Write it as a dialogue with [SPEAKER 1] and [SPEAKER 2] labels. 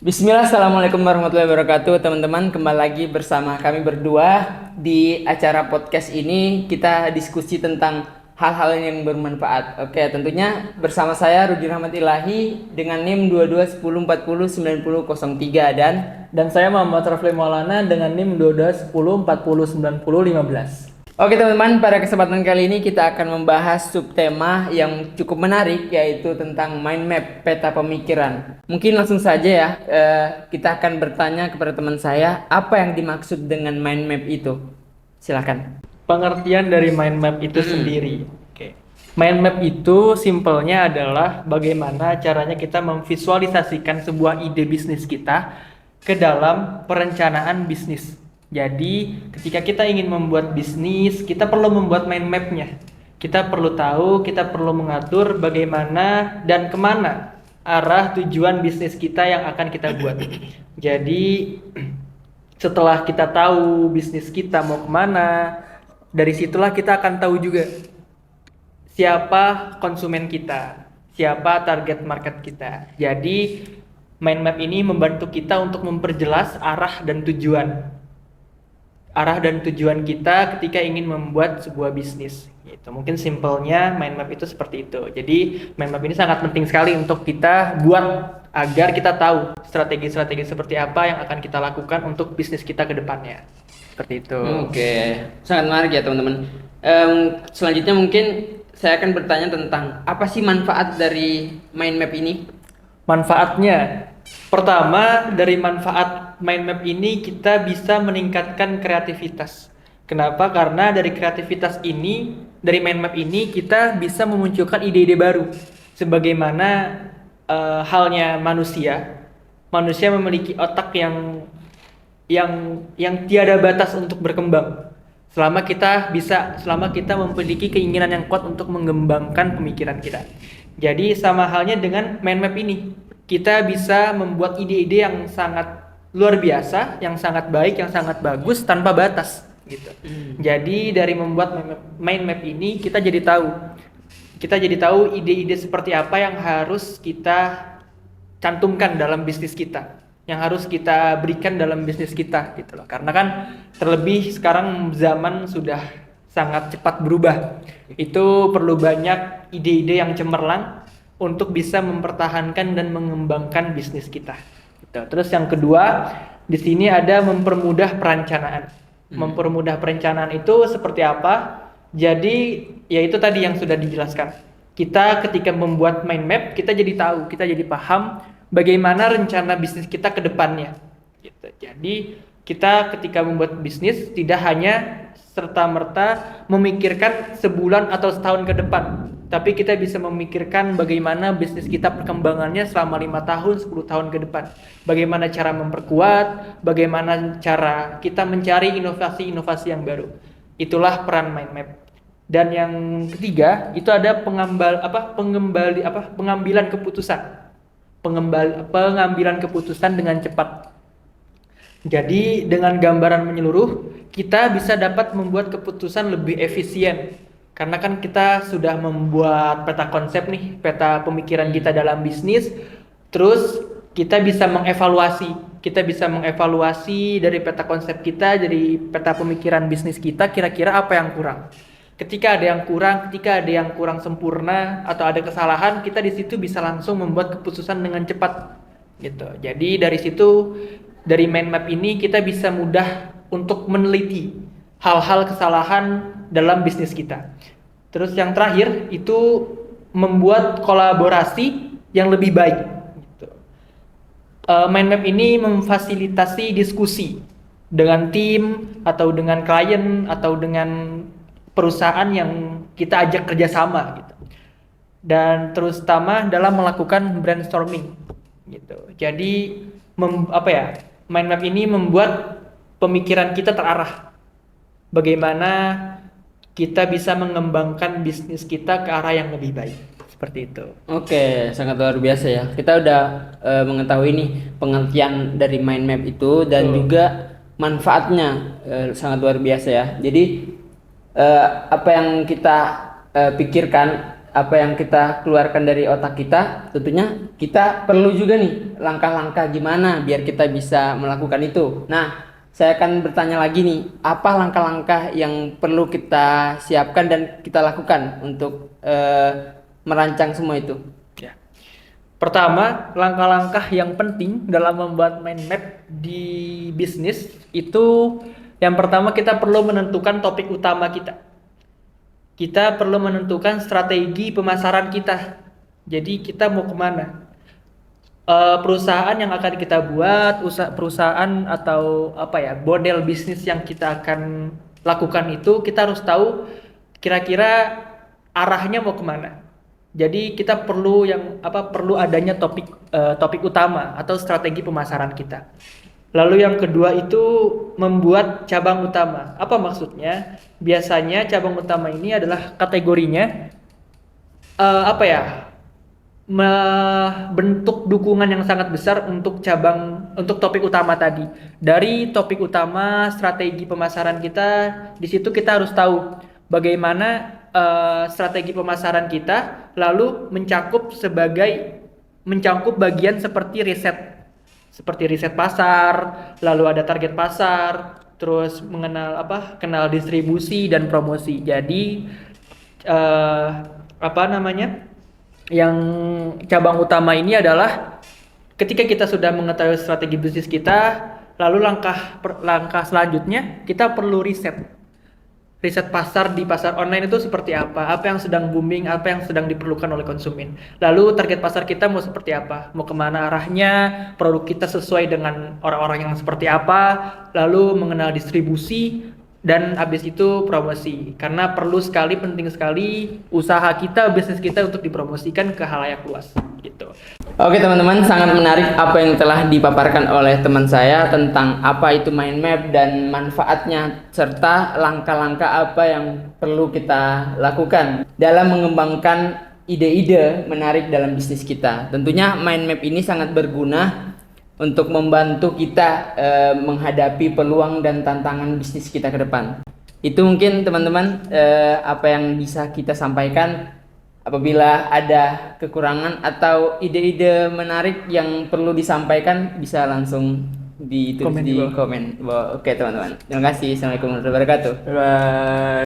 [SPEAKER 1] Bismillah, Assalamualaikum warahmatullahi wabarakatuh. Teman-teman, kembali lagi bersama kami berdua di acara podcast ini. Kita diskusi tentang hal-hal yang bermanfaat. Oke, tentunya bersama saya Rudi Rahmat Ilahi dengan NIM 2210409003
[SPEAKER 2] Dan saya Muhammad Rafli Maulana dengan NIM 2210409015.
[SPEAKER 1] Oke teman-teman, pada kesempatan kali ini kita akan membahas subtema yang cukup menarik, yaitu tentang mind map, peta pemikiran. Mungkin langsung saja ya, kita akan bertanya kepada teman saya, apa yang dimaksud dengan mind map itu? Silakan.
[SPEAKER 2] Pengertian dari mind map itu sendiri. Oke. Mind map itu simpelnya adalah bagaimana caranya kita memvisualisasikan sebuah ide bisnis kita ke dalam perencanaan bisnis. Jadi, ketika kita ingin membuat bisnis, kita perlu membuat mind map-nya. Kita perlu tahu, kita perlu mengatur bagaimana dan kemana arah tujuan bisnis kita yang akan kita buat. Jadi, setelah kita tahu bisnis kita mau kemana, dari situlah kita akan tahu juga siapa konsumen kita, siapa target market kita. Jadi, mind map ini membantu kita untuk memperjelas arah dan tujuan kita ketika ingin membuat sebuah bisnis gitu. Mungkin simpelnya mind map itu seperti itu. Jadi mind map ini sangat penting sekali untuk kita buat agar kita tahu strategi-strategi seperti apa yang akan kita lakukan untuk bisnis kita ke depannya. Seperti itu.
[SPEAKER 1] Oke, sangat menarik ya teman-teman. Selanjutnya mungkin saya akan bertanya tentang apa sih manfaat dari mind map ini?
[SPEAKER 2] Manfaatnya, pertama dari manfaat mind map ini kita bisa meningkatkan kreativitas. Kenapa? Karena dari kreativitas ini, dari mind map ini kita bisa memunculkan ide-ide baru. Sebagaimana halnya manusia, manusia memiliki otak yang tiada batas untuk berkembang. Selama kita memiliki keinginan yang kuat untuk mengembangkan pemikiran kita. Jadi sama halnya dengan mind map ini. Kita bisa membuat ide-ide yang sangat luar biasa, yang sangat baik, yang sangat bagus tanpa batas gitu. Jadi dari membuat mind map ini kita jadi tahu ide-ide seperti apa yang harus kita cantumkan dalam bisnis kita, yang harus kita berikan dalam bisnis kita gitu loh. Karena kan terlebih sekarang zaman sudah sangat cepat berubah. Itu perlu banyak ide-ide yang cemerlang untuk bisa mempertahankan dan mengembangkan bisnis kita. Gitu. Terus yang kedua, di sini ada mempermudah perencanaan. Mempermudah perencanaan itu seperti apa? Jadi, ya itu tadi yang sudah dijelaskan. Kita ketika membuat mind map, kita jadi tahu, kita jadi paham bagaimana rencana bisnis kita ke depannya. Gitu. Jadi, kita ketika membuat bisnis tidak hanya serta-merta memikirkan sebulan atau setahun ke depan, tapi kita bisa memikirkan bagaimana bisnis kita perkembangannya selama 5 tahun, 10 tahun ke depan. Bagaimana cara memperkuat, bagaimana cara kita mencari inovasi-inovasi yang baru. Itulah peran mind map. Dan yang ketiga, itu ada pengambilan keputusan. Pengambilan keputusan dengan cepat. Jadi dengan gambaran menyeluruh, kita bisa dapat membuat keputusan lebih efisien. Karena kan kita sudah membuat peta konsep nih, peta pemikiran kita dalam bisnis. Terus kita bisa mengevaluasi dari peta konsep kita, dari peta pemikiran bisnis kita, kira-kira apa yang kurang. Ketika ada yang kurang sempurna atau ada kesalahan, kita di situ bisa langsung membuat keputusan dengan cepat. Gitu. Jadi dari mind map ini kita bisa mudah untuk meneliti hal-hal kesalahan dalam bisnis kita. Terus yang terakhir itu membuat kolaborasi yang lebih baik. Gitu. Mind map ini memfasilitasi diskusi dengan tim atau dengan klien atau dengan perusahaan yang kita ajak kerjasama. Gitu. Dan terus utama dalam melakukan brainstorming. Gitu. Jadi mind map ini membuat pemikiran kita terarah. Bagaimana kita bisa mengembangkan bisnis kita ke arah yang lebih baik. Seperti itu.
[SPEAKER 1] Oke, sangat luar biasa ya. Kita udah mengetahui nih pengertian dari mind map itu dan juga manfaatnya sangat luar biasa ya. Jadi apa yang kita pikirkan apa yang kita keluarkan dari otak kita, tentunya kita perlu juga nih langkah-langkah gimana biar kita bisa melakukan itu. Nah, saya akan bertanya lagi nih, apa langkah-langkah yang perlu kita siapkan dan kita lakukan untuk merancang semua itu?
[SPEAKER 2] Ya. Pertama, langkah-langkah yang penting dalam membuat mind map di bisnis itu yang pertama kita perlu menentukan topik utama kita. Kita perlu menentukan strategi pemasaran kita. Jadi kita mau kemana? Perusahaan yang akan kita buat, perusahaan atau apa ya, model bisnis yang kita akan lakukan itu kita harus tahu kira-kira arahnya mau kemana. Jadi kita perlu adanya topik utama atau strategi pemasaran kita. Lalu yang kedua itu membuat cabang utama. Apa maksudnya? Biasanya cabang utama ini adalah kategorinya apa ya? Bentuk dukungan yang sangat besar untuk topik utama tadi. Dari topik utama strategi pemasaran kita, di situ kita harus tahu bagaimana strategi pemasaran kita, lalu mencakup bagian seperti riset pasar, lalu ada target pasar, terus kenal distribusi dan promosi. Jadi yang cabang utama ini adalah ketika kita sudah mengetahui strategi bisnis kita, lalu langkah selanjutnya kita perlu riset pasar di pasar online itu seperti apa yang sedang booming, apa yang sedang diperlukan oleh konsumen. Lalu target pasar kita mau seperti apa, mau kemana arahnya, produk kita sesuai dengan orang-orang yang seperti apa, lalu mengenal distribusi, dan habis itu promosi. Karena penting sekali usaha kita, bisnis kita untuk dipromosikan ke halayak luas gitu.
[SPEAKER 1] Oke teman-teman, sangat menarik apa yang telah dipaparkan oleh teman saya tentang apa itu mind map dan manfaatnya, serta langkah-langkah apa yang perlu kita lakukan dalam mengembangkan ide-ide menarik dalam bisnis kita. Tentunya mind map ini sangat berguna untuk membantu kita menghadapi peluang dan tantangan bisnis kita ke depan. Itu mungkin teman-teman apa yang bisa kita sampaikan. Apabila ada kekurangan atau ide-ide menarik yang perlu disampaikan, bisa langsung ditulis di komen. Oke teman-teman, terima kasih. Assalamualaikum warahmatullahi wabarakatuh.
[SPEAKER 2] Bye.